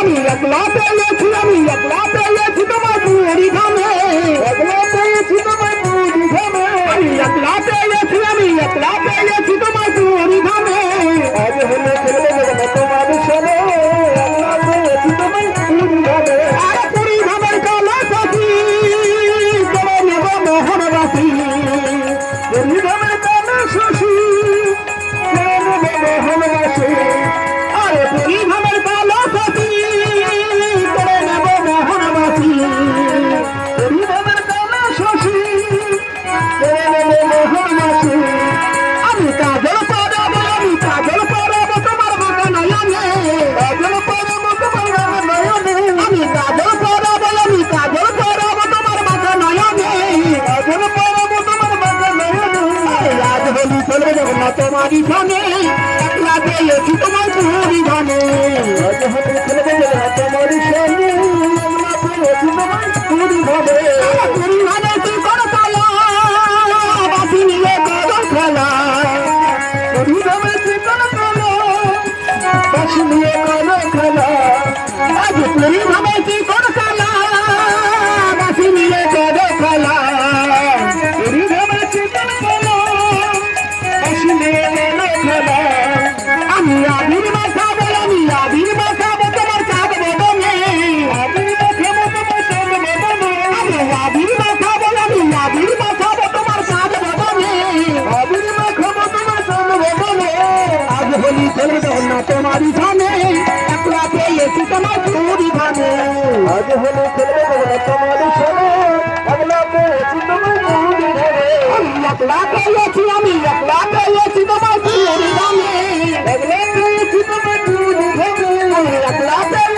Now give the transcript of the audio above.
আমি একলা পেয়েছি, আমি একলা পেয়েছি তোমার পুরি ধামে, একলা পেয়েছি তোমার পুরি ধামে, আমি একলা পেয়েছি, আমি একলা পেয়েছি তোমার পুরি ধামে। আজ হলো চলে যাবে তোমার সনে, একলা পেয়েছি তোমার পুরি ধামে। আরে পুরি ধামের কালো সাথী করে নেব মোহনবাসী, পুরি ধামের কালো শশী করে নেব মোহনবাসী। আরে পুরি ধামের কালো সাথী করে নেব মোহনবাসী, পুরি ধামের কালো শশী করে নেব মোহনবাসী। আমি কাজল পরাবো, আমি কাজল পরাবো তোমার বাঁকা নয়নে, কাজল পরাবো তোমার বাঁকা নয়নে, আমি কাজল পরাবো, আমি কাজল পরাবো তোমার বাঁকা নয়নে, কাজল পরাবো তোমার বাঁকা নয়নে। আজ হলি চলবে যখন না তোমারই ধনে, একলা পেয়েছি তোমার পুরি ধনে। আজ হলি চলবে যখন না তোমারই সঙ্গে, একলা পেয়েছি তোমার পুরি ধনে। পুরি ধনে তুই করো কালা, বাসি নিয়ে করো খেলা, পুরি ধনে তুই করো কালা, বাসি নিয়ে করো খেলা। আজ পুরি ধনে তুই করো কালা, বাসি নিয়ে করো খেলা, পুরি ধনে তুই করো কালা, বাসি নিয়ে করো খেলা। আমি আবির মাখাবো, আমি আবির মাখাবো তোমার চাঁদ বদনে, আবির মাখাবো তোমার চাঁদ বদনে, আমি আবির মাখাবো, আমি আবির মাখাবো তোমার চাঁদ বদনে, আবির মাখাবো তোমার চাঁদ বদনে। আজ হলি চলে যাও না তোমারই ধানে, একলা পেয়েছি তোমার পুরি ধানে। আজ হলি চলে যাও না তোমারই ধানে, একলা পেয়েছি তোমার পুরি ধানে। আমি একলা পেয়েছি, আমি একলা পেয়েছি তোমার পুরি ধানে, একলা পেয়েছি তোমার পুরি ধানে, একলা পেয়েছি।